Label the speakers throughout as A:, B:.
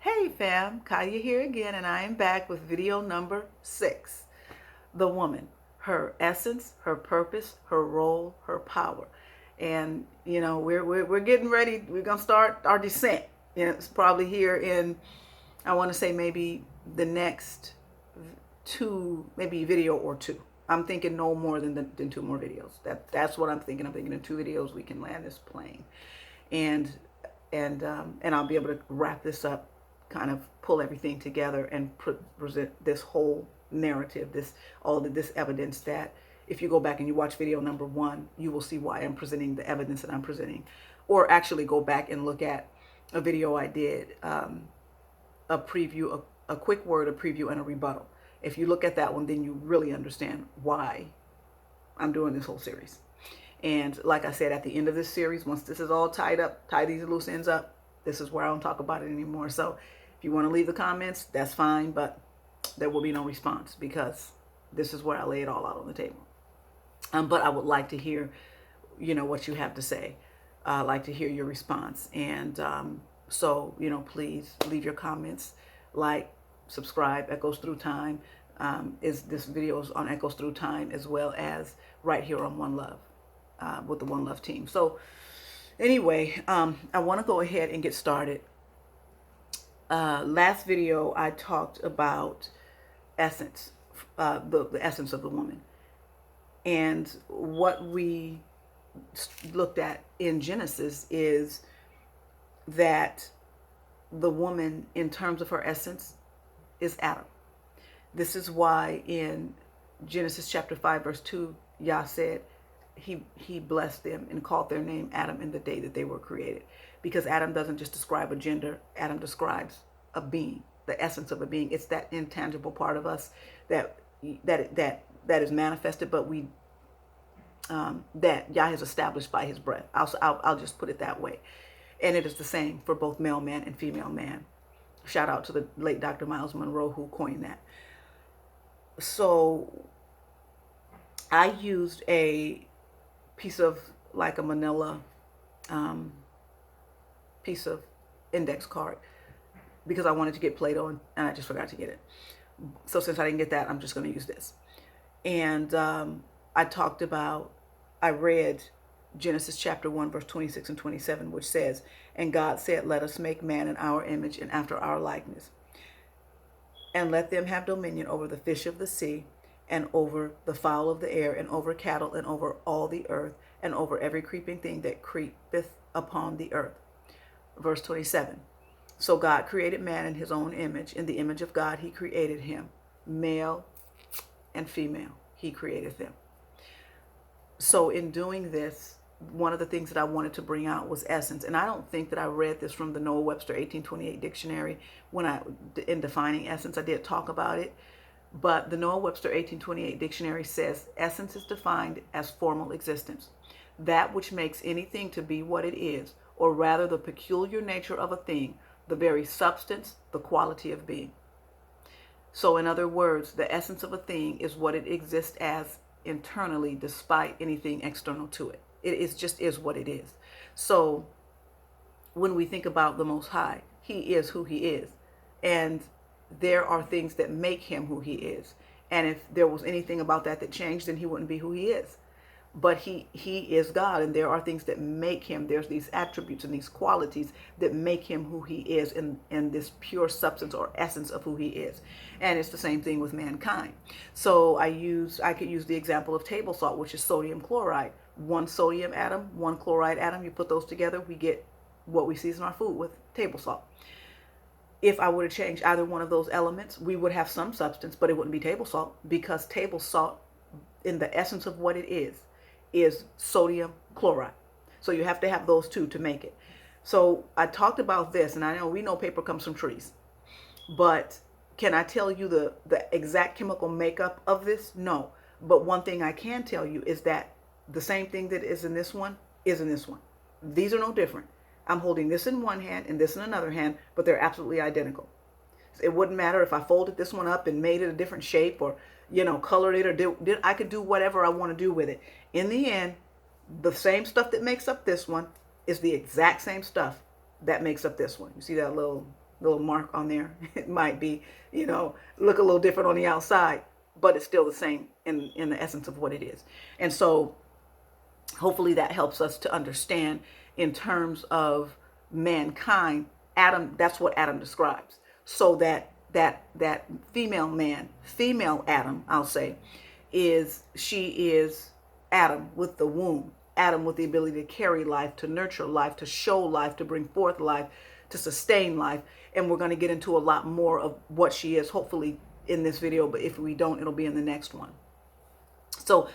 A: Hey fam, Kaya here again, and I am back with video number 6. The woman, her essence, her purpose, her role, her power. And we're getting ready. We're gonna start our descent. It's probably here in, I want to say, maybe the next two, maybe video or two. I'm thinking no more than two more videos. That's what I'm thinking. I'm thinking in 2 videos we can land this plane, and and I'll be able to wrap this up, kind of pull everything together and present this whole narrative, this evidence that if you go back and you watch video number 1, you will see why I'm presenting the evidence that I'm presenting, or actually go back and look at a video I did, a preview, a quick word, a preview, and a rebuttal. If you look at that one, then you really understand why I'm doing this whole series. And like I said, at the end of this series, once this is all tied up, tie these loose ends up, this is where I don't talk about it anymore. So if you want to leave the comments, that's fine, but there will be no response because this is where I lay it all out on the table. But I would like to hear, what you have to say. I'd like to hear your response. And so, please leave your comments, like, subscribe. Echoes Through Time this video is on Echoes Through Time, as well as right here on One Love, with the One Love team. So anyway, I want to go ahead and get started. Last video I talked about essence, the essence of the woman, and what we looked at in Genesis is that the woman, in terms of her essence, is Adam. This is why in Genesis chapter 5 verse 2, Yah said he blessed them and called their name Adam in the day that they were created, because Adam doesn't just describe a gender. Adam describes a being, the essence of a being. It's that intangible part of us that is manifested, but that Yah has established by his breath. I'll just put it that way. And it is the same for both male man and female man. Shout out to the late Dr. Miles Monroe, who coined that. So I used a piece of, like, a manila piece of index card because I wanted to get Play-Doh, and I just forgot to get it. So since I didn't get that, I'm just going to use this. And I read Genesis chapter 1 verse 26 and 27, which says, "And God said, let us make man in our image and after our likeness, and let them have dominion over the fish of the sea, and over the fowl of the air, and over cattle, and over all the earth, and over every creeping thing that creepeth upon the earth." Verse 27. "So God created man in his own image. In the image of God he created him. Male and female he created them." So in doing this, one of the things that I wanted to bring out was essence. And I don't think that I read this from the Noah Webster 1828 dictionary in defining essence. I did talk about it. But the Noah Webster 1828 dictionary says essence is defined as formal existence, that which makes anything to be what it is, or rather the peculiar nature of a thing, the very substance, the quality of being. So in other words, the essence of a thing is what it exists as internally, despite anything external to it. It just is what it is. So when we think about the Most High, he is who he is. And there are things that make him who he is. And if there was anything about that changed, then he wouldn't be who he is. But he is God, and there are things that make him. There's these attributes and these qualities that make him who he is, in this pure substance or essence of who he is. And it's the same thing with mankind. So I could use the example of table salt, which is sodium chloride. One sodium atom, one chloride atom. You put those together, we get what we season our food with, table salt. If I were to change either one of those elements, we would have some substance, but it wouldn't be table salt, because table salt, in the essence of what it is sodium chloride. So you have to have those two to make it. So I talked about this, and we know paper comes from trees, but can I tell you the exact chemical makeup of this? No. But one thing I can tell you is that the same thing that is in this one is in this one. These are no different. I'm holding this in one hand and this in another hand, but they're absolutely identical. It wouldn't matter if I folded this one up and made it a different shape, or colored it, or I could do whatever I want to do with it. In the end, the same stuff that makes up this one is the exact same stuff that makes up this one. You see that little The little mark on there, it might be, look a little different on the outside, but it's still the same in the essence of what it is. And so hopefully that helps us to understand in terms of mankind. Adam, that's what Adam describes. So that female man, female Adam, I'll say, she is Adam with the womb, Adam with the ability to carry life, to nurture life, to show life, to bring forth life, to sustain life. And we're going to get into a lot more of what she is, hopefully, in this video. But if we don't, it'll be in the next one. So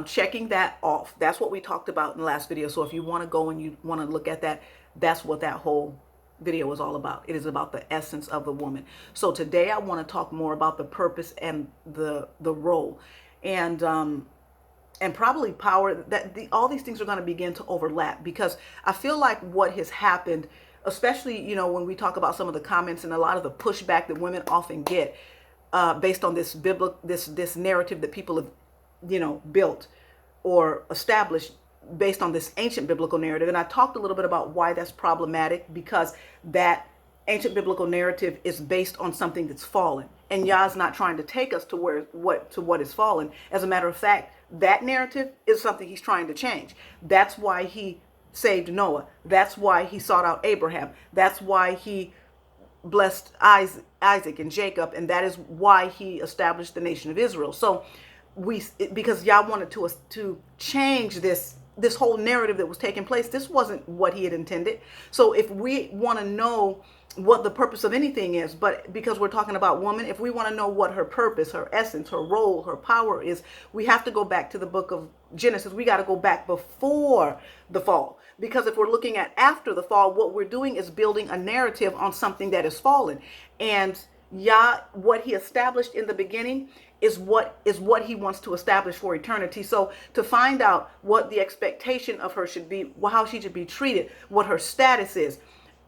A: checking that off, that's what we talked about in the last video. So if you want to go and you want to look at that, that's what that whole video is all about. It is about the essence of the woman. So today I want to talk more about the purpose and the role, and probably power. All these things are going to begin to overlap, because I feel like what has happened, especially when we talk about some of the comments and a lot of the pushback that women often get based on this this narrative that people have built or established based on this ancient biblical narrative. And I talked a little bit about why that's problematic, because that ancient biblical narrative is based on something that's fallen, and Yah's not trying to take us to what is fallen. As a matter of fact, that narrative is something he's trying to change. That's why he saved Noah. That's why he sought out Abraham. That's why he blessed Isaac and Jacob, and that is why he established the nation of Israel. So because Yah wanted to change this whole narrative that was taking place. This wasn't what he had intended. So if we want to know what the purpose of anything is, but because we're talking about woman, if we want to know what her purpose, her essence, her role, her power is, we have to go back to the book of Genesis. We got to go back before the fall, because if we're looking at after the fall, what we're doing is building a narrative on something that is fallen. And Yah, what he established in the beginning is what he wants to establish for eternity. So to find out what the expectation of her should be, how she should be treated, what her status is,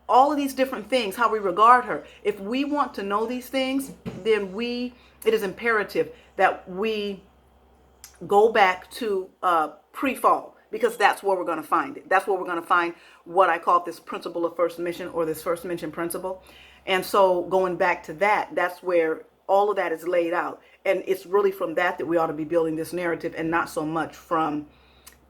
A: all of these different things, how we regard her. If we want to know these things, then it is imperative that we go back to pre-fall, because that's where we're going to find it. That's where we're going to find what I call this principle of first mention, or this first mention principle. And so going back to that's where all of that is laid out. And it's really from that we ought to be building this narrative, and not so much from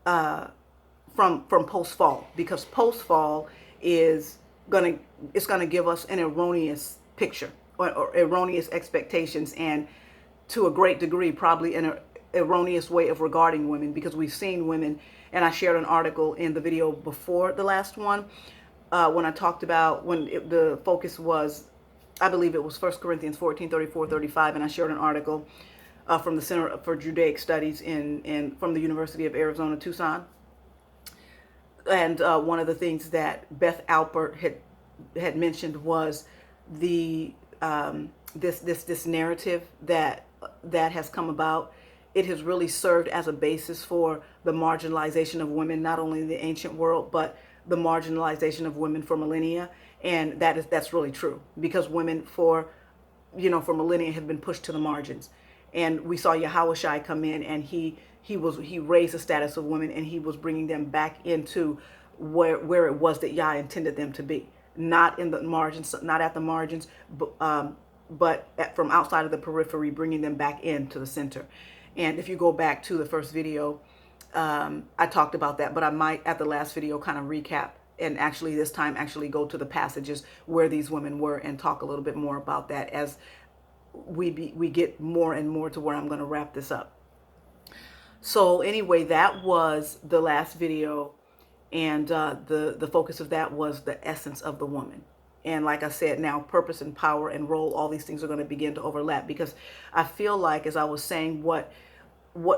A: post-fall, because post-fall is gonna give us an erroneous picture, or erroneous expectations, and to a great degree probably an erroneous way of regarding women, because we've seen women, and I shared an article in the video before the last one when I talked about the focus was, I believe it was 1 Corinthians 14, 34, 35, and I shared an article from the Center for Judaic Studies from the University of Arizona, Tucson. And one of the things that Beth Alpert had mentioned was this narrative that has come about. It has really served as a basis for the marginalization of women, not only in the ancient world, but the marginalization of women for millennia. And that's really true, because women for millennia have been pushed to the margins. And we saw Yahushua come in, and he raised the status of women, and he was bringing them back into where it was that Yah intended them to be, not in the margins, not at the margins, but from outside of the periphery, bringing them back into the center. And if you go back to the first video, I talked about that, but I might at the last video kind of recap, and actually this time actually go to the passages where these women were and talk a little bit more about that as we get more and more to where I'm going to wrap this up. So anyway, that was the last video, and the focus of that was the essence of the woman. And like I said, now purpose and power and role, all these things are going to begin to overlap, because I feel like, as I was saying, what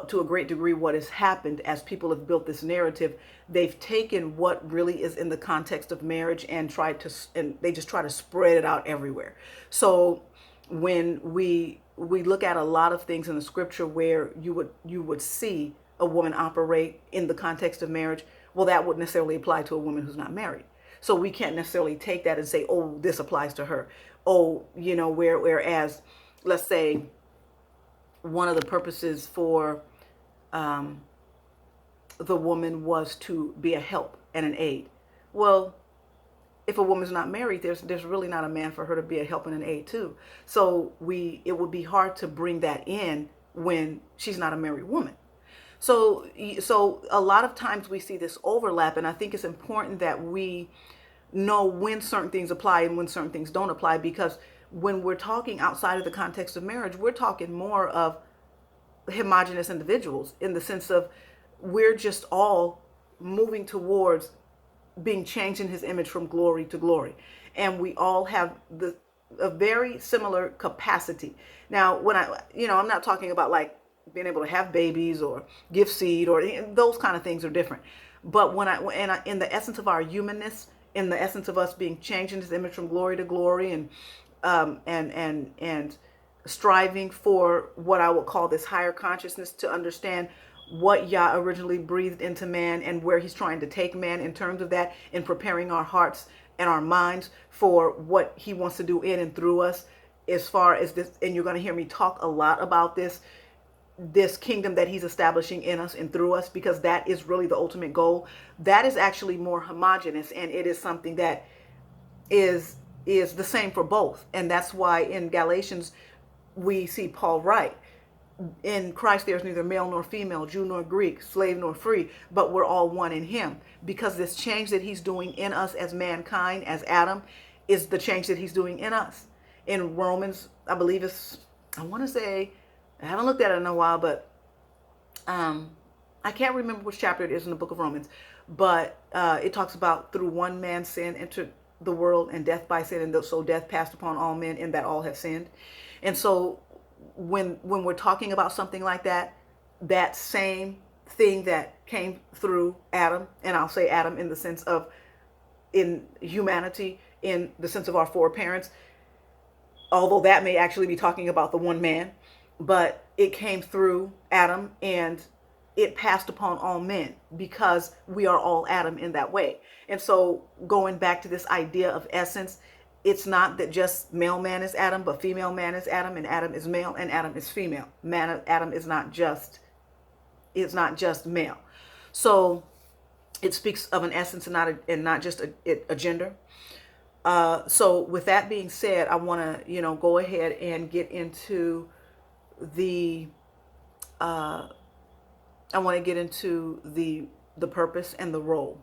A: to a great degree, what has happened as people have built this narrative, they've taken what really is in the context of marriage and they just try to spread it out everywhere. So when we look at a lot of things in the scripture where you would see a woman operate in the context of marriage, well, that wouldn't necessarily apply to a woman who's not married. So we can't necessarily take that and say, oh, this applies to her. Oh, whereas, let's say, one of the purposes for the woman was to be a help and an aid. Well, if a woman's not married, there's really not a man for her to be a help and an aid to. So it would be hard to bring that in when she's not a married woman. So a lot of times we see this overlap, and I think it's important that we know when certain things apply and when certain things don't apply, because when we're talking outside of the context of marriage, we're talking more of homogenous individuals, in the sense of we're just all moving towards being changed in his image from glory to glory, and we all have a very similar capacity. Now, when I'm not talking about like being able to have babies or give seed, or those kind of things are different. But in the essence of our humanness, in the essence of us being changed in his image from glory to glory, and striving for what I would call this higher consciousness, to understand what Yah originally breathed into man and where he's trying to take man in terms of that, in preparing our hearts and our minds for what he wants to do in and through us, as far as this. And you're going to hear me talk a lot about this kingdom that he's establishing in us and through us, because that is really the ultimate goal. That is actually more homogenous, and it is something that is the same for both. And that's why in Galatians we see Paul write, in Christ there's neither male nor female, Jew nor Greek, slave nor free, but we're all one in him. Because this change that he's doing in us as mankind, as Adam, is the change that he's doing in us. In Romans, I believe I want to say, I haven't looked at it in a while, but I can't remember which chapter it is in the book of Romans, but it talks about through one man's sin entered the world, and death by sin, and so death passed upon all men, in that all have sinned. And so when we're talking about something like that, that same thing that came through Adam, and I'll say Adam in the sense of in humanity, in the sense of our foreparents, although that may actually be talking about the one man, but it came through Adam and it passed upon all men, because we are all Adam in that way. And so going back to this idea of essence, it's not that just male man is Adam, but female man is Adam, and Adam is male, and Adam is female. Adam is not just male. So it speaks of an essence and not just a gender. So with that being said, I want to go ahead and get into the the purpose and the role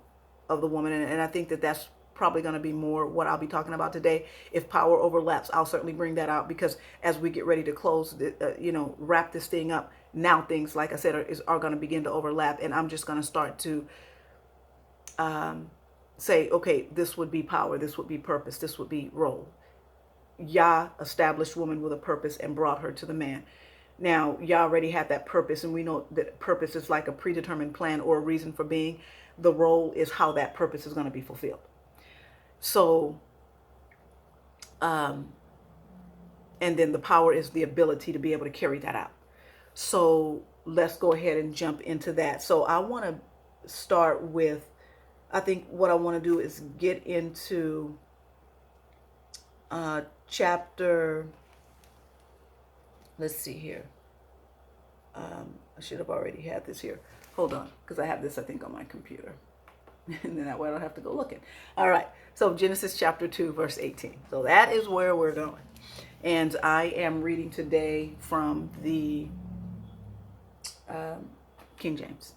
A: of the woman, and I think that that's probably going to be more what I'll be talking about today. If power overlaps, I'll certainly bring that out, because as we get ready to close, wrap this thing up, now things, like I said, are going to begin to overlap, and I'm just going to start to say, okay, this would be power, this would be purpose, this would be role. Yah established woman with a purpose and brought her to the man. Now, Yah already had that purpose, and we know that purpose is like a predetermined plan or a reason for being. The role is how that purpose is going to be fulfilled. So, and then the power is the ability to be able to carry that out. So let's go ahead and jump into that. So I want to start with, I think what I want to do is get into chapter, let's see here. I should have already had this here. Hold on, because I have this, I think, on my computer. And then that way I don't have to go looking. All right. So Genesis chapter 2, verse 18. So that is where we're going. And I am reading today from the King James.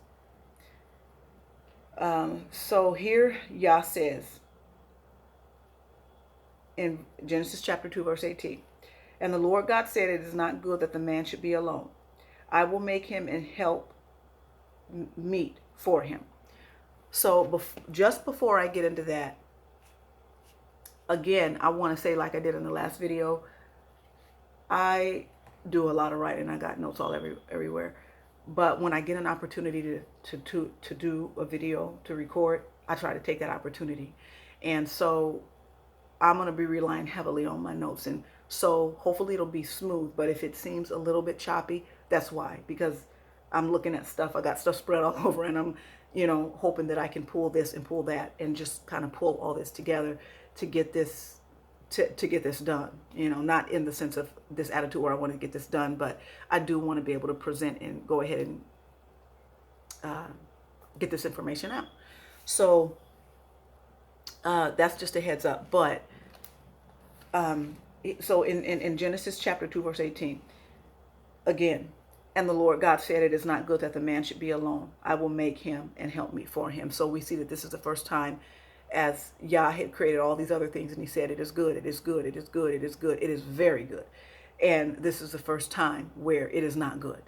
A: So here Yah says in Genesis chapter 2, verse 18, and the Lord God said, it is not good that the man should be alone. I will make him and help meet for him. So just before I get into that, again, I want to say, like I did in the last video, I do a lot of writing. I got notes all everywhere. But when I get an opportunity to do a video, to record, I try to take that opportunity. And so I'm going to be relying heavily on my notes. And so hopefully it'll be smooth. But if it seems a little bit choppy, that's why. Because I'm looking at stuff. I got stuff spread all over, and I'm hoping that I can pull this and pull that and just kind of pull all this together to get this to get this done. Not in the sense of this attitude where I want to get this done, but I do want to be able to present and go ahead and get this information out. So That's just a heads up. But so in Genesis chapter 2, verse 18, again, and the Lord God said, it is not good that the man should be alone. I will make him and help me for him. So we see that this is the first time, as Yah had created all these other things, and he said, it is good, it is good, it is good, it is good, it is very good. And this is the first time where it is not good.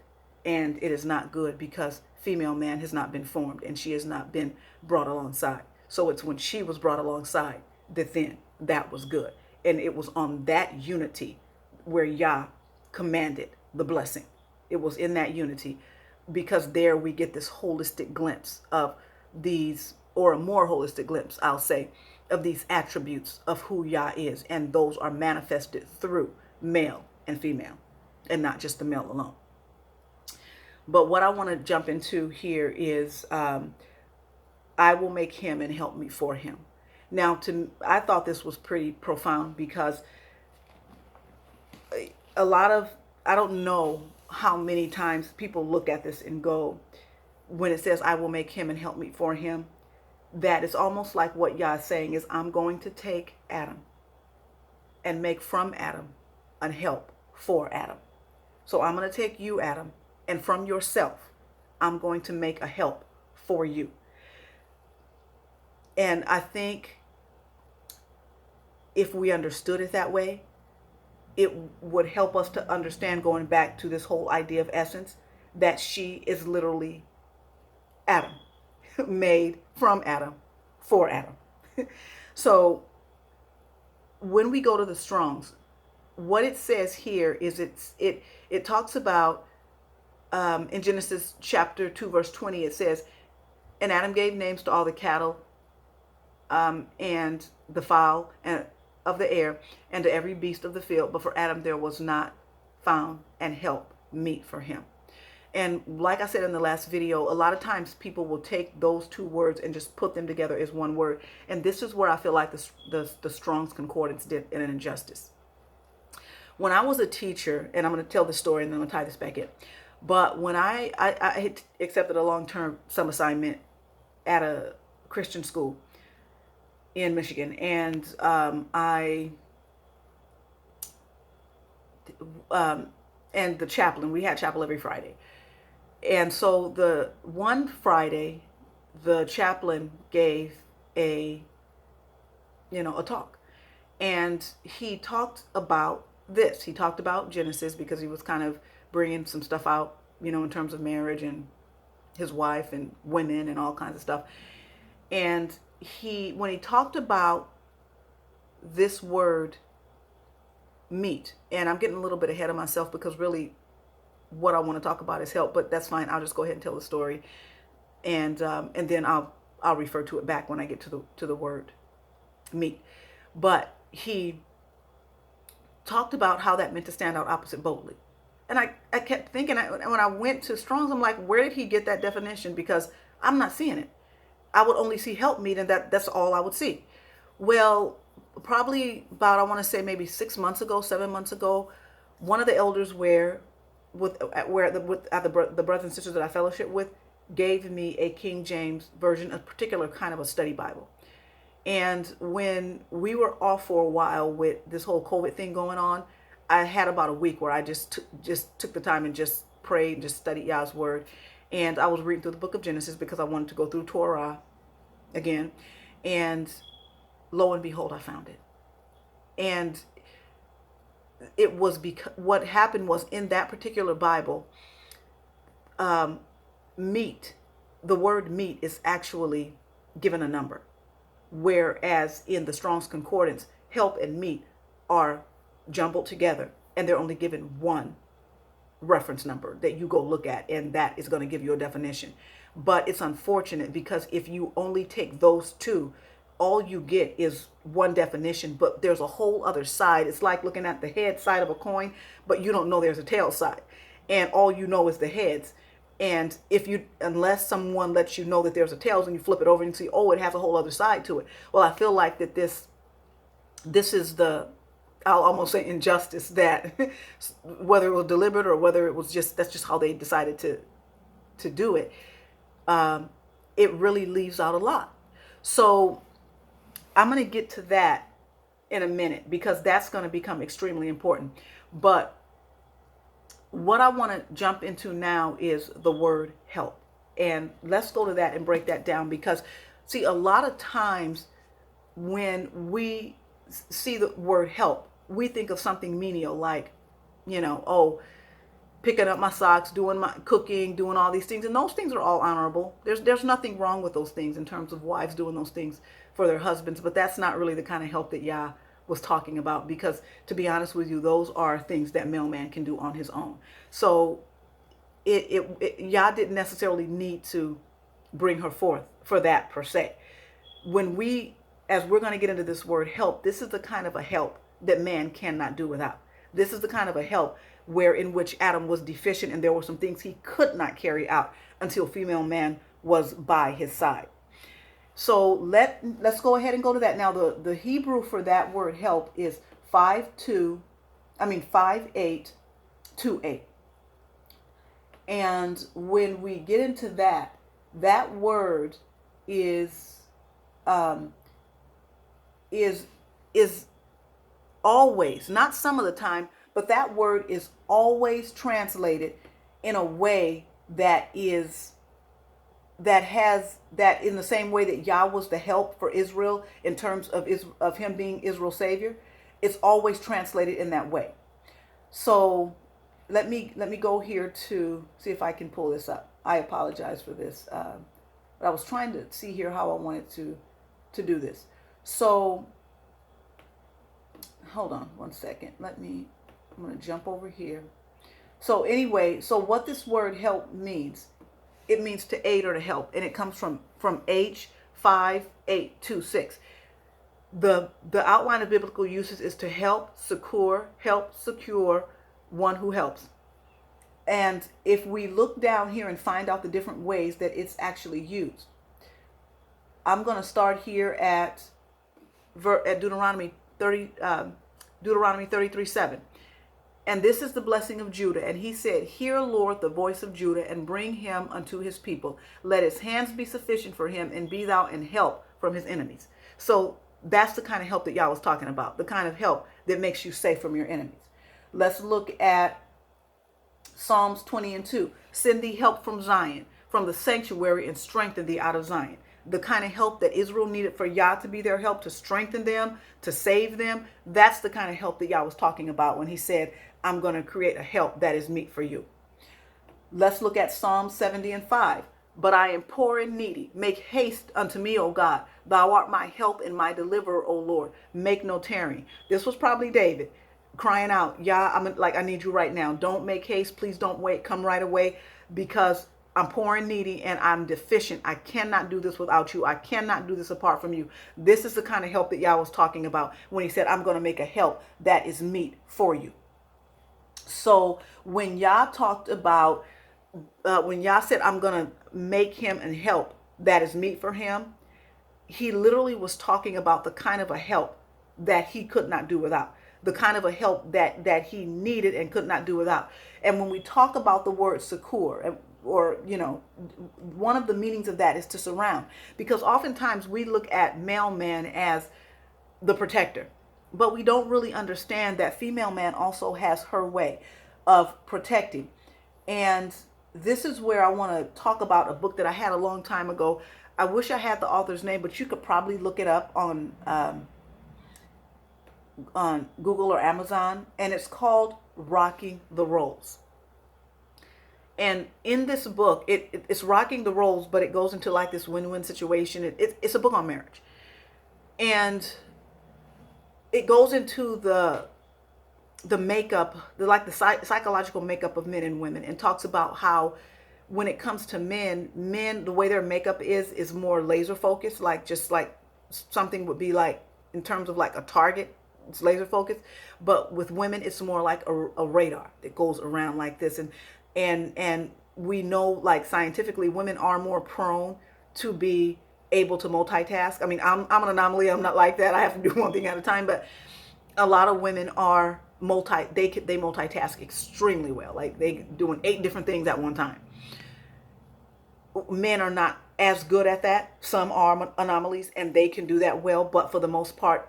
A: And it is not good because female man has not been formed and she has not been brought alongside. So it's when she was brought alongside that then that was good. And it was on that unity where Yah commanded the blessing. It was in that unity, because there we get this holistic glimpse of these, or a more holistic glimpse, I'll say, of these attributes of who Yah is. And those are manifested through male and female, and not just the male alone. But what I want to jump into here is I will make him and help me for him. Now, I thought this was pretty profound, because a lot of, I don't know how many times people look at this and go, when it says I will make him and help me for him, that it's almost like what Yah is saying is, I'm going to take Adam and make from Adam a help for Adam. So I'm going to take you, Adam, and from yourself, I'm going to make a help for you. And I think if we understood it that way, it would help us to understand, going back to this whole idea of essence, that she is literally Adam, made from Adam for Adam. So when we go to the Strongs, what it says here is it talks about in Genesis chapter 2 verse 20, it says, and Adam gave names to all the cattle and the fowl and of the air and to every beast of the field, but for Adam there was not found an help meet for him. And like I said in the last video, a lot of times people will take those two words and just put them together as one word. And this is where I feel like the Strong's Concordance did an injustice. When I was a teacher, and I'm going to tell this story and then I'm going to tie this back in. But when I had accepted a long-term summer assignment at a Christian school in Michigan, and and the chaplain, we had chapel every Friday. And so the one Friday, the chaplain gave a talk, and he talked about this. He talked about Genesis, because he was kind of bringing some stuff out, in terms of marriage and his wife and women and all kinds of stuff. And when he talked about this word meat, and I'm getting a little bit ahead of myself, because really what I want to talk about is help, but that's fine. I'll just go ahead and tell the story, and then I'll refer to it back when I get to the word meat. But he talked about how that meant to stand out opposite boldly. And I kept thinking, when I went to Strong's, I'm like, where did he get that definition? Because I'm not seeing it. I would only see help meet, and that's all I would see. Well, probably about, I want to say maybe 7 months ago, one of the elders the brothers and sisters that I fellowship with gave me a King James version, a particular kind of a study Bible. And when we were off for a while with this whole COVID thing going on, I had about a week where I just took the time and just prayed and just studied Yah's word. And I was reading through the book of Genesis because I wanted to go through Torah again. And lo and behold, I found it. And it was because what happened was, in that particular Bible, meat, the word meat is actually given a number. Whereas in the Strong's Concordance, help and meat are jumbled together, and they're only given one reference number that you go look at, and that is going to give you a definition. But it's unfortunate, because if you only take those two, all you get is one definition, but there's a whole other side. It's like looking at the head side of a coin, but you don't know there's a tail side, and all you know is the heads. And unless someone lets you know that there's a tails, and you flip it over and see, oh, it has a whole other side to it. Well, I feel like that this is I'll almost say injustice, that whether it was deliberate or whether it was that's just how they decided to do it. It really leaves out a lot. So I'm going to get to that in a minute because that's going to become extremely important. But what I want to jump into now is the word help. And let's go to that and break that down because, see, a lot of times when we see the word help, we think of something menial like, oh, picking up my socks, doing my cooking, doing all these things. And those things are all honorable. There's nothing wrong with those things in terms of wives doing those things for their husbands. But that's not really the kind of help that Yah was talking about, because to be honest with you, those are things that male man can do on his own. So Yah didn't necessarily need to bring her forth for that per se. As we're going to get into this word help, this is the kind of a help that man cannot do without. This is the kind of a help in which Adam was deficient, and there were some things he could not carry out until female man was by his side. So let's go ahead and go to that. Now the Hebrew for that word help is 5828. And when we get into that word is always, not some of the time, but that word is always translated in a way that in the same way that Yah was the help for Israel in terms of him being Israel's savior. It's always translated in that way. So let me go here to see if I can pull this up. I apologize for this, but I was trying to see here how I wanted to do this. So hold on one second. I'm going to jump over here. So anyway, so what this word help means, it means to aid or to help, and it comes from H5826. The outline of biblical uses is to help secure one who helps. And if we look down here and find out the different ways that it's actually used, I'm going to start here at Deuteronomy 33:7. And this is the blessing of Judah. And he said, "Hear, Lord, the voice of Judah, and bring him unto his people. Let his hands be sufficient for him, and be thou in help from his enemies." So that's the kind of help that Yah was talking about, the kind of help that makes you safe from your enemies. Let's look at Psalms 20:2. "Send thee help from Zion, from the sanctuary, and strengthen thee out of Zion." The kind of help that Israel needed for Yah to be their help, to strengthen them, to save them. That's the kind of help that Yah was talking about when he said, "I'm going to create a help that is meet for you." Let's look at Psalm 70:5. "But I am poor and needy. Make haste unto me, O God. Thou art my help and my deliverer, O Lord. Make no tarrying." This was probably David crying out, "Yah, I need you right now. Don't make haste. Please don't wait. Come right away, because I'm poor and needy and I'm deficient. I cannot do this without you. I cannot do this apart from you." This is the kind of help that Yah was talking about when he said, "I'm going to make a help that is meet for you." So when Yah talked about, when Yah said, "I'm going to make him and help that is meet for him," he literally was talking about the kind of a help that he could not do without, the kind of a help that he needed and could not do without. And when we talk about the word secure, or one of the meanings of that is to surround, because oftentimes we look at male man as the protector, but we don't really understand that female man also has her way of protecting. And this is where I want to talk about a book that I had a long time ago. I wish I had the author's name, but you could probably look it up on Google or Amazon, and it's called Rocking the Roles. And in this book, it's rocking the roles, but it goes into like this win-win situation. It's a book on marriage. And it goes into the makeup, the psychological makeup of men and women, and talks about how when it comes to men, the way their makeup is more laser focused, just like something would be like in terms of like a target, it's laser focused. But with women, it's more like a radar that goes around like this. And we know, like scientifically, women are more prone to be able to multitask. I mean, I'm an anomaly. I'm not like that. I have to do one thing at a time. But a lot of women are they multitask extremely well. Like they doing 8 different things at one time. Men are not as good at that. Some are anomalies and they can do that well, but for the most part,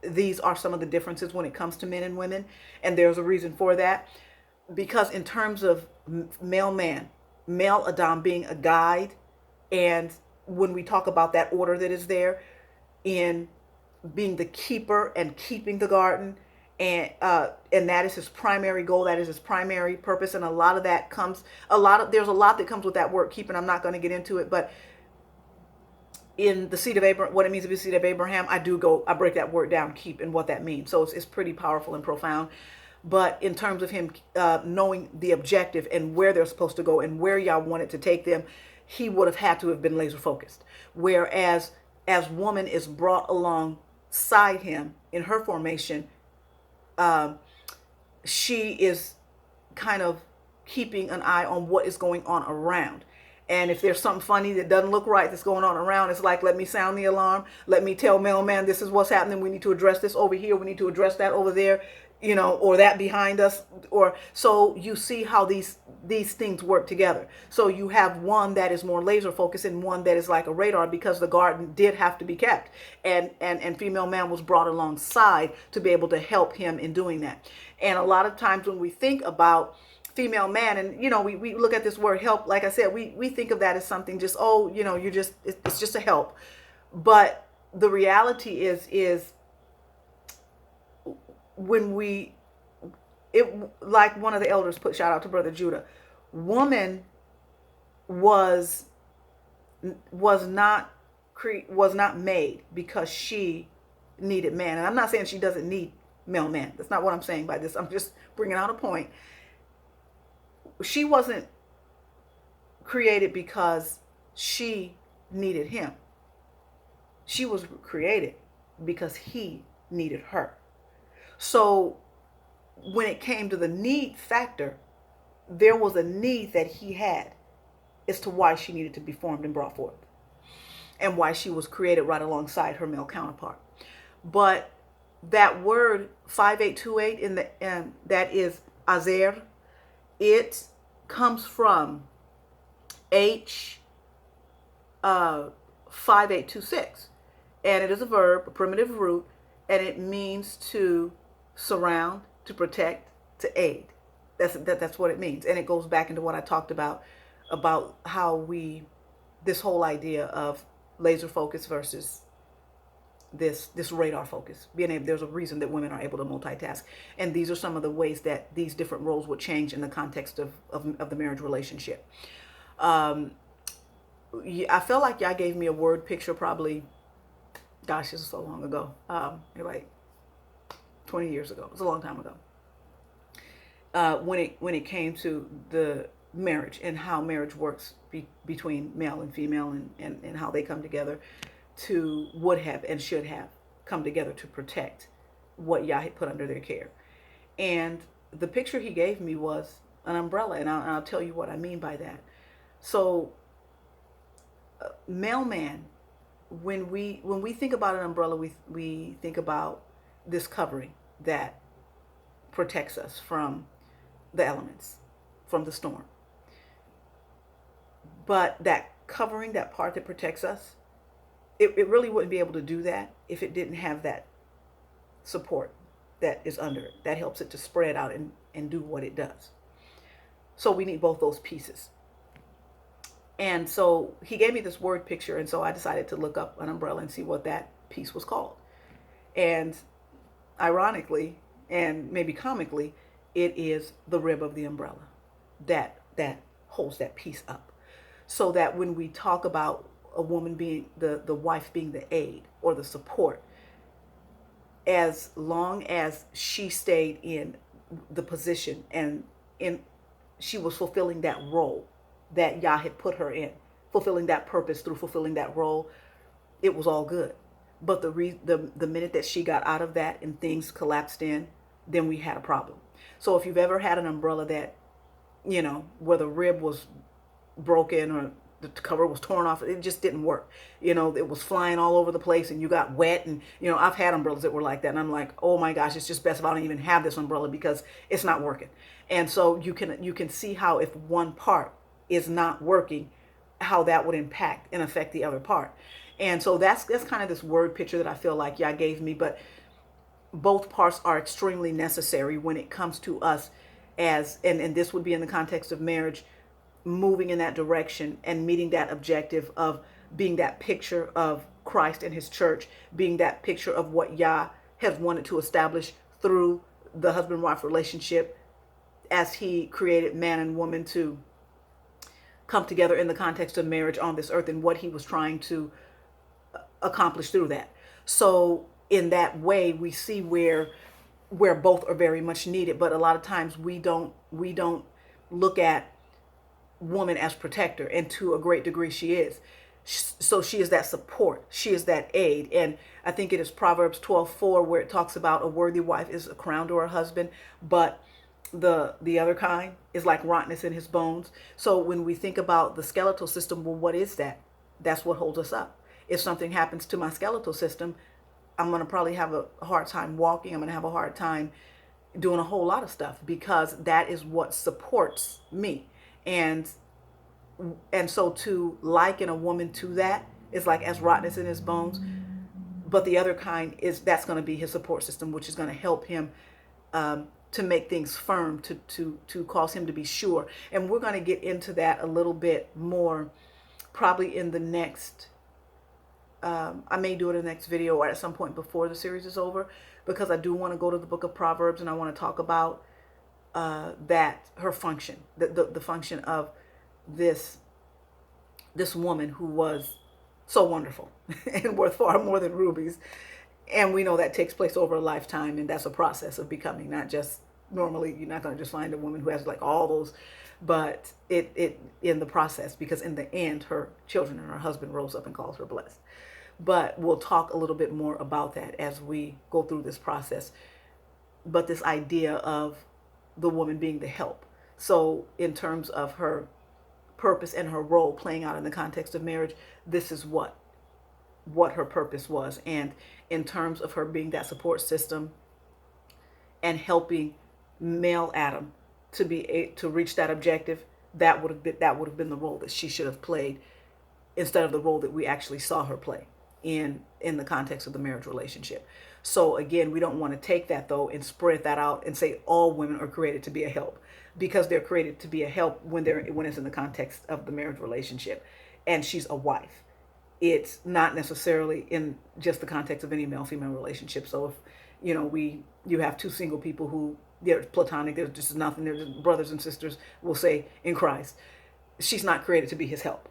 A: these are some of the differences when it comes to men and women, and there's a reason for that. Because in terms of male man, male Adam being a guide, and when we talk about that order that is there in being the keeper and keeping the garden, and that is his primary goal, that is his primary purpose, and a lot of that comes, there's a lot that comes with that word keeping. I'm not going to get into it, but in the seed of Abraham, what it means to be the seed of Abraham, I break that word down, keep, and what that means. So it's pretty powerful and profound. But in terms of him knowing the objective and where they're supposed to go and where y'all wanted to take them, he would have had to have been laser focused. Whereas as woman is brought alongside him in her formation, she is kind of keeping an eye on what is going on around. And if there's something funny that doesn't look right that's going on around, it's like, let me sound the alarm. Let me tell mailman, this is what's happening. We need to address this over here. We need to address that over there, or that behind us. Or so you see how these things work together. So you have one that is more laser focused and one that is like a radar, because the garden did have to be kept. And female man was brought alongside to be able to help him in doing that. And a lot of times when we think about female man, and we look at this word help, like I said, we think of that as something just, it's just a help. But the reality is when like one of the elders put, shout out to Brother Judah, woman was not made because she needed man. And I'm not saying she doesn't need male man. That's not what I'm saying by this. I'm just bringing out a point. She wasn't created because she needed him. She was created because he needed her. So when it came to the need factor, there was a need that he had as to why she needed to be formed and brought forth, and why she was created right alongside her male counterpart. But that word 5828 that is azer, it comes from H 5826, and it is a verb, a primitive root, and it means to surround, to protect, to aid. That's what it means. And it goes back into what I talked about how this whole idea of laser focus versus this radar focus. There's a reason that women are able to multitask, and these are some of the ways that these different roles would change in the context of the marriage relationship. I felt like y'all gave me a word picture probably, gosh, this is so long ago, like 20 years ago. It was a long time ago. When it came to the marriage and how marriage works between male and female, and how they come together would have and should have come together to protect what Yah had put under their care. And the picture he gave me was an umbrella, and I'll tell you what I mean by that. So male man, when we think about an umbrella, we think about this covering that protects us from the elements, from the storm. But that covering, that part that protects us, it really wouldn't be able to do that if it didn't have that support that is under it, that helps it to spread out and do what it does. So we need both those pieces. And so he gave me this word picture, and so I decided to look up an umbrella and see what that piece was called. And ironically, and maybe comically, it is the rib of the umbrella that holds that piece up. So that when we talk about a woman being the wife being the aid or the support, as long as she stayed in the position and she was fulfilling that role that Yah had put her in, fulfilling that purpose through fulfilling that role, it was all good. But the minute that she got out of that and things collapsed in, then we had a problem. So if you've ever had an umbrella that, where the rib was broken or the cover was torn off, it just didn't work. It was flying all over the place and you got wet. And, I've had umbrellas that were like that. And I'm like, oh my gosh, it's just best if I don't even have this umbrella because it's not working. And so you can see how if one part is not working, how that would impact and affect the other part. And so that's kind of this word picture that I feel like Yah gave me. But both parts are extremely necessary when it comes to us as, and this would be in the context of marriage, moving in that direction and meeting that objective of being that picture of Christ and his church, being that picture of what Yah has wanted to establish through the husband-wife relationship as he created man and woman to come together in the context of marriage on this earth, and what he was trying to accomplish through that. So in that way, we see where both are very much needed. But a lot of times we don't look at woman as protector, and to a great degree she is. So she is that support, she is that aid. And I think it is Proverbs 12:4 where it talks about a worthy wife is a crown to her husband, but the other kind is like rottenness in his bones. So when we think about the skeletal system, well, what is that? That's what holds us up. If something happens to my skeletal system, I'm going to probably have a hard time walking. I'm going to have a hard time doing a whole lot of stuff, because that is what supports me. And so to liken a woman to that is like as rottenness in his bones. But the other kind is, that's going to be his support system, which is going to help him to make things firm, to cause him to be sure. And we're going to get into that a little bit more probably in the next, I may do it in the next video or at some point before the series is over, because I do want to go to the book of Proverbs and I want to talk about that, her function, the function of this woman who was so wonderful and worth far more than rubies. And we know that takes place over a lifetime, and that's a process of becoming, not just normally, you're not going to just find a woman who has like all those, but it in the process, because in the end her children and her husband rose up and calls her blessed. But we'll talk a little bit more about that as we go through this process. But this idea of the woman being the help. So in terms of her purpose and her role playing out in the context of marriage, this is what her purpose was. And in terms of her being that support system and helping male Adam to reach that objective, that would have been the role that she should have played, instead of the role that we actually saw her play in the context of the marriage relationship. So again, we don't want to take that though and spread that out and say all women are created to be a help, because they're created to be a help when it's in the context of the marriage relationship and she's a wife. It's not necessarily in just the context of any male-female relationship. So if you have two single people who they're platonic, there's just nothing, they're just brothers and sisters, we'll say, in Christ, she's not created to be his help.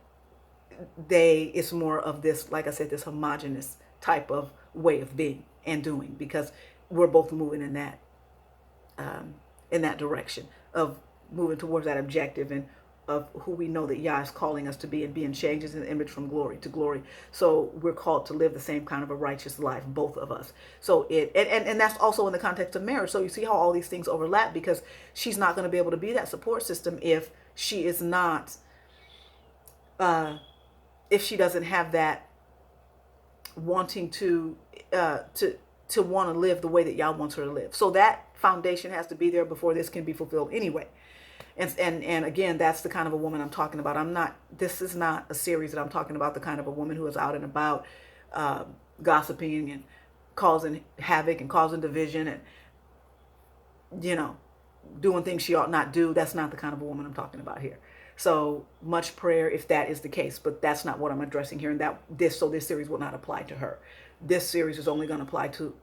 A: It's more of this, like I said, this homogenous type of way of being and doing, because we're both moving in that direction of moving towards that objective, and of who we know that Yah is calling us to be, and being changed in the image from glory to glory. So we're called to live the same kind of a righteous life, both of us. So and that's also in the context of marriage. So you see how all these things overlap, because she's not going to be able to be that support system if she is not, if she doesn't have that wanting to want to live the way that Yah wants her to live. So that foundation has to be there before this can be fulfilled anyway. And again, that's the kind of a woman I'm talking about. This is not a series that I'm talking about the kind of a woman who is out and about gossiping and causing havoc and causing division and, doing things she ought not do. That's not the kind of a woman I'm talking about here. So much prayer if that is the case, but that's not what I'm addressing here. And this series will not apply to her. This series is only going to apply to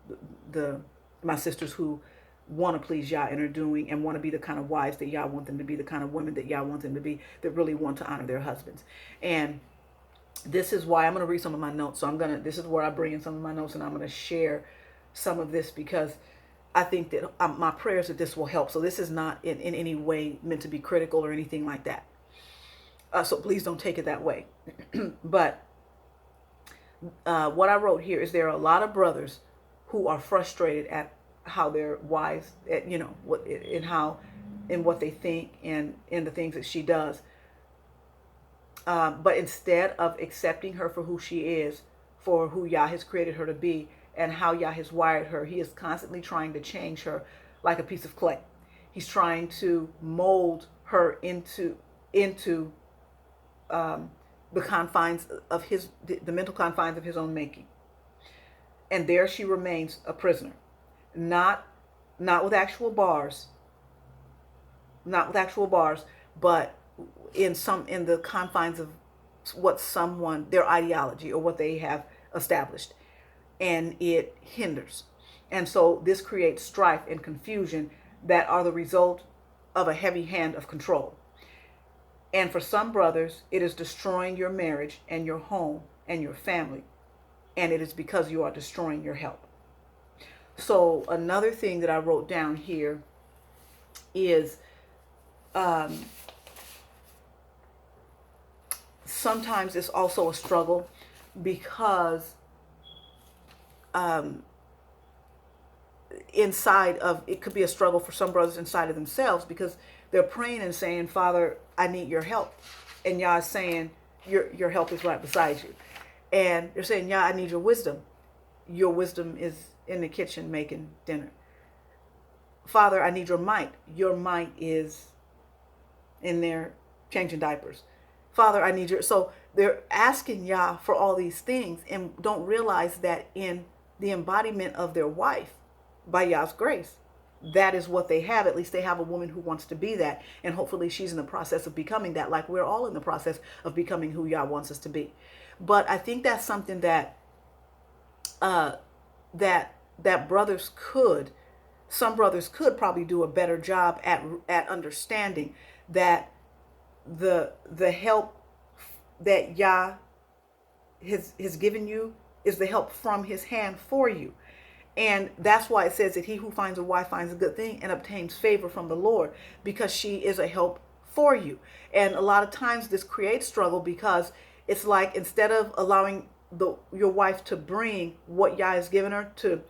A: my sisters who want to please Yah and are doing, and want to be the kind of wives that Yah want them to be, the kind of women that Yah wants them to be, that really want to honor their husbands. And this is why I'm going to read some of my notes. So this is where I bring in some of my notes, and I'm going to share some of this, because I think that my prayers that this will help. So this is not in any way meant to be critical or anything like that. So please don't take it that way. But what I wrote here is there are a lot of brothers who are frustrated at how their wives, in what they think and in the things that she does. But instead of accepting her for who she is, for who Yah has created her to be, and how Yah has wired her, he is constantly trying to change her like a piece of clay. He's trying to mold her into the confines of the mental confines of his own making. And there she remains a prisoner, not with actual bars, but in the confines of what their ideology or what they have established, and it hinders. And so this creates strife and confusion that are the result of a heavy hand of control. And for some brothers, it is destroying your marriage and your home and your family. And it is because you are destroying your help. So another thing that I wrote down here is sometimes it's also a struggle because inside of it could be a struggle for some brothers inside of themselves, because they're praying and saying, Father, I need your help. And Yah is saying, your help is right beside you. And they're saying, Yah, I need your wisdom. Your wisdom is in the kitchen making dinner. Father, I need your might. Your might is in there changing diapers. Father, I need your... So they're asking Yah for all these things and don't realize that in the embodiment of their wife, by Yah's grace, that is what they have. At least they have a woman who wants to be that. And hopefully she's in the process of becoming that, like we're all in the process of becoming who Yah wants us to be. But I think that's something that that some brothers could probably do a better job at understanding that the help that Yah has given you is the help from his hand for you. And that's why it says that he who finds a wife finds a good thing and obtains favor from the Lord, because she is a help for you. And a lot of times this creates struggle, because it's like, instead of allowing your wife to bring what Yah has given her to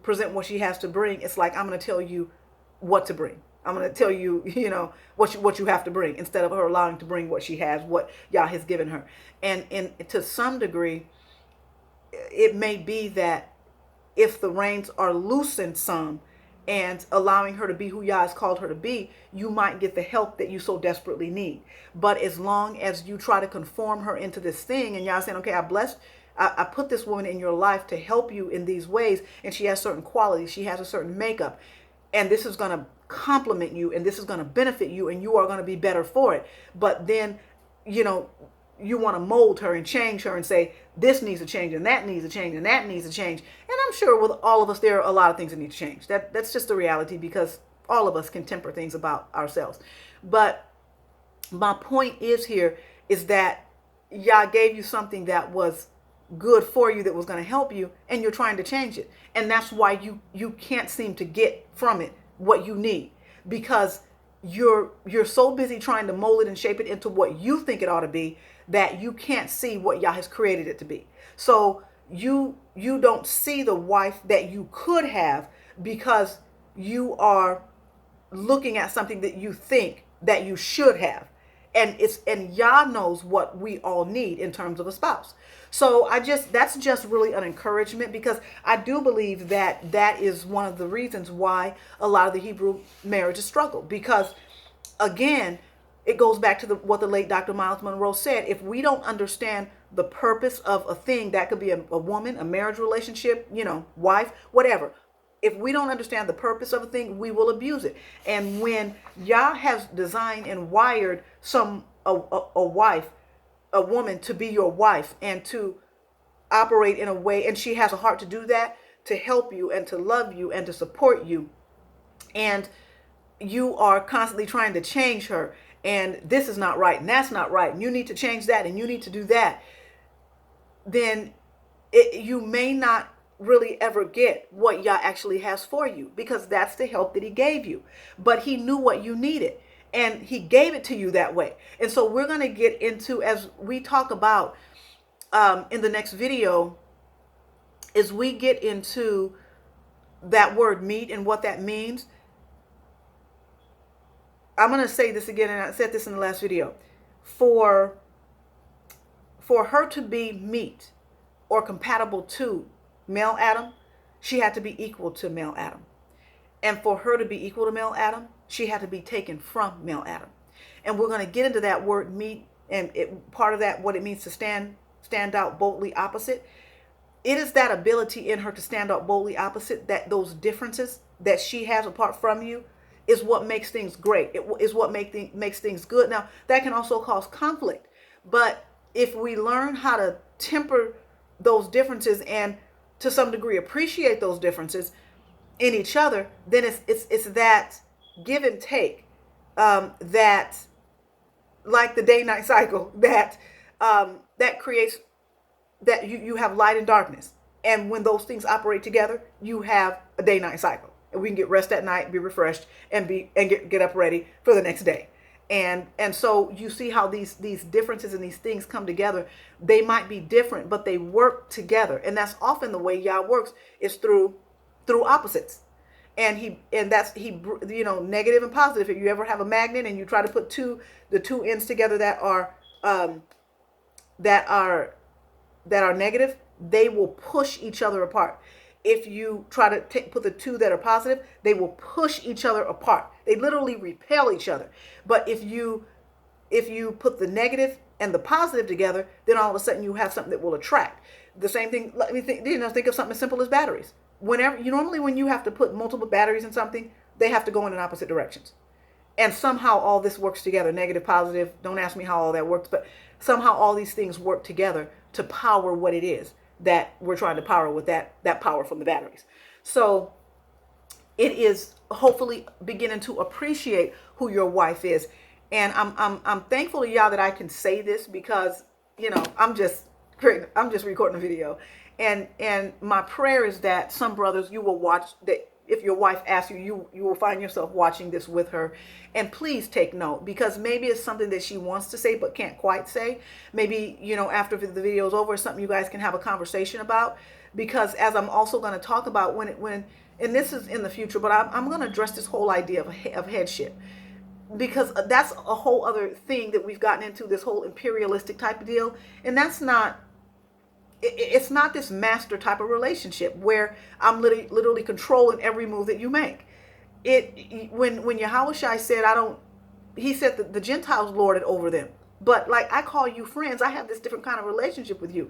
A: present what she has to bring, it's like, I'm going to tell you what to bring. I'm going to tell you, what you have to bring, instead of her allowing to bring what she has, what Yah has given her. And to some degree, it may be that if the reins are loosened some and allowing her to be who Yah has called her to be, you might get the help that you so desperately need. But as long as you try to conform her into this thing, and Yah saying, okay, I put this woman in your life to help you in these ways, and she has certain qualities, she has a certain makeup, and this is going to complement you, and this is going to benefit you, and you are going to be better for it. But then, you want to mold her and change her and say, this needs to change, and that needs to change, and that needs to change. And I'm sure with all of us, there are a lot of things that need to change. That's just the reality, because all of us can temper things about ourselves. But my point is that Yah gave you something that was good for you, that was going to help you, and you're trying to change it. And that's why you can't seem to get from it what you need, because you're so busy trying to mold it and shape it into what you think it ought to be, that you can't see what Yah has created it to be. So you don't see the wife that you could have, because you are looking at something that you think that you should have. And Yah knows what we all need in terms of a spouse. So that's just really an encouragement, because I do believe that is one of the reasons why a lot of the Hebrew marriages struggle. Because again, it goes back to what the late Dr. Miles Monroe said. If we don't understand the purpose of a thing, that could be a woman, a marriage relationship, wife, whatever. If we don't understand the purpose of a thing, we will abuse it. And when Yah has designed and wired a wife, a woman, to be your wife and to operate in a way, and she has a heart to do that, to help you and to love you and to support you, and you are constantly trying to change her, and this is not right and that's not right, and you need to change that and you need to do that, then you may not really ever get what Yah actually has for you, because that's the help that he gave you. But he knew what you needed, and he gave it to you that way. And so we're going to get into, as we talk about in the next video, as we get into that word meet and what that means. I'm going to say this again, and I said this in the last video. For her to be meet or compatible to male Adam, she had to be equal to male Adam. And for her to be equal to male Adam, she had to be taken from male Adam. And we're going to get into that word meet and part of that, what it means to stand out boldly opposite. It is that ability in her to stand out boldly opposite, that those differences that she has apart from you is what makes things great. It is what makes things good. Now, that can also cause conflict. But if we learn how to temper those differences and to some degree appreciate those differences in each other, then it's that give and take, that, like the day-night cycle, that creates that you have light and darkness. And when those things operate together, you have a day-night cycle. And we can get rest at night, be refreshed, and get up ready for the next day. And so you see how these differences and these things come together. They might be different, but they work together. And that's often the way Yah works, is through opposites. And that's negative and positive. If you ever have a magnet and you try to put the two ends together that are negative, they will push each other apart. If you try to put the two that are positive, they will push each other apart. They literally repel each other. But if you put the negative and the positive together, then all of a sudden you have something that will attract. The same thing, let me think of something as simple as batteries. When you have to put multiple batteries in something, they have to go in opposite directions. And somehow all this works together, negative, positive. Don't ask me how all that works, but somehow all these things work together to power what it is that we're trying to power with that power from the batteries. So it is hopefully beginning to appreciate who your wife is. And I'm thankful to y'all that I can say this, because I'm just recording a video. And my prayer is that some brothers, you will watch, that if your wife asks you, you will find yourself watching this with her. And please take note, because maybe it's something that she wants to say but can't quite say. Maybe, after the video is over, it's something you guys can have a conversation about. Because as I'm also going to talk about and this is in the future, but I'm going to address this whole idea of headship. Because that's a whole other thing that we've gotten into, this whole imperialistic type of deal. And it's not this master type of relationship where I'm literally controlling every move that you make. When Yahushua said, he said that the Gentiles lorded over them. But like I call you friends, I have this different kind of relationship with you.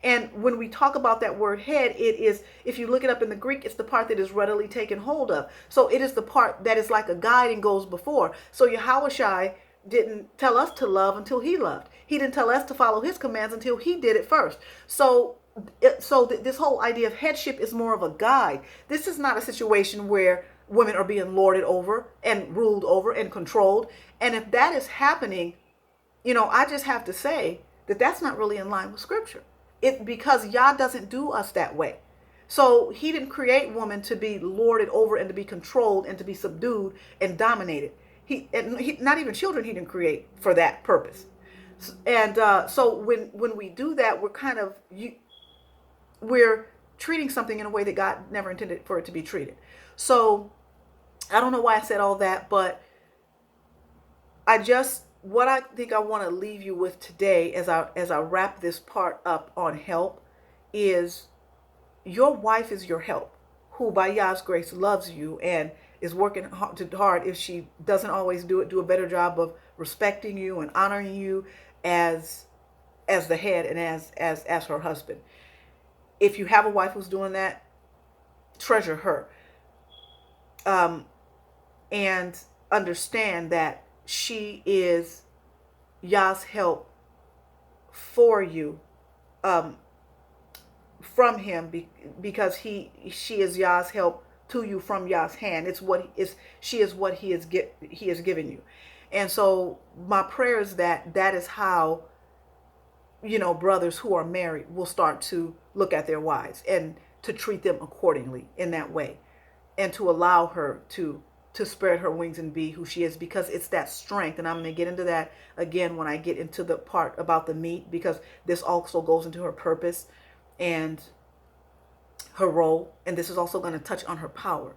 A: And when we talk about that word head, it is, if you look it up in the Greek, it's the part that is readily taken hold of. So it is the part that is like a guide and goes before. So Yahushua didn't tell us to love until he loved. He didn't tell us to follow his commands until he did it first. So this whole idea of headship is more of a guide. This is not a situation where women are being lorded over and ruled over and controlled. And if that is happening, I just have to say that that's not really in line with scripture. Because Yah doesn't do us that way. So he didn't create woman to be lorded over and to be controlled and to be subdued and dominated. He not even children he didn't create for that purpose. And so when we do that, we're treating something in a way that God never intended for it to be treated. So I don't know why I said all that, but what I think I want to leave you with today as I wrap this part up on help is, your wife is your help, who by Yah's grace loves you and is working hard. If she doesn't always do a better job of respecting you and honoring you as the head and as her husband. If you have a wife who's doing that, treasure her. And understand that she is Yah's help for you, from him, because she is Yah's help to you from Yah's hand. She is what he has given you. And so my prayer is that is how, brothers who are married will start to look at their wives and to treat them accordingly in that way, and to allow her to spread her wings and be who she is, because it's that strength. And I'm going to get into that again when I get into the part about the meat, because this also goes into her purpose and her role. And this is also going to touch on her power.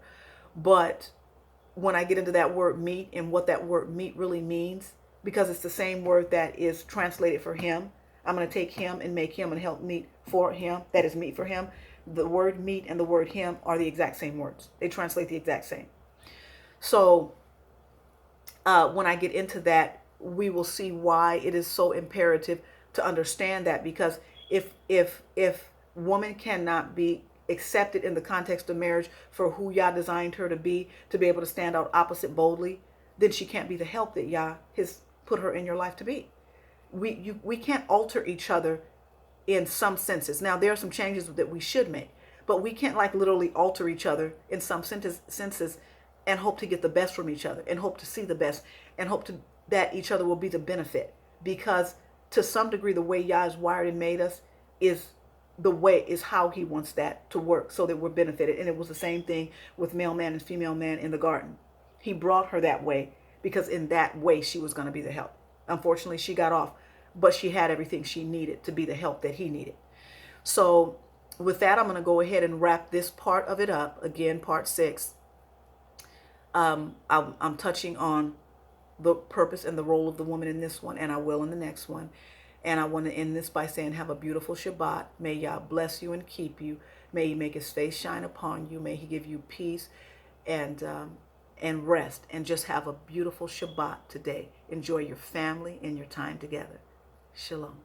A: But when I get into that word meat and what that word meat really means, because it's the same word that is translated for him, I'm going to take him and make him and help meat for him. That is meat for him. The word meat and the word him are the exact same words. They translate the exact same. So when I get into that, we will see why it is so imperative to understand that. Because if woman cannot be accepted in the context of marriage for who Yah designed her to be able to stand out opposite boldly, then she can't be the help that Yah has put her in your life to be. We can't alter each other in some senses. Now, there are some changes that we should make, but we can't like literally alter each other in some senses and hope to get the best from each other and hope to see the best and hope to that each other will be the benefit. Because to some degree, the way Yah is wired and made us is how he wants that to work so that we're benefited. And it was the same thing with male man and female man in the garden. He brought her that way because in that way she was going to be the help. Unfortunately, she got off, but she had everything she needed to be the help that he needed. So with that, I'm going to go ahead and wrap this part of it up. Again, part 6. I'm touching on the purpose and the role of the woman in this one, and I will in the next one. And I want to end this by saying, have a beautiful Shabbat. May Yah bless you and keep you. May he make his face shine upon you. May he give you peace and rest. And just have a beautiful Shabbat today. Enjoy your family and your time together. Shalom.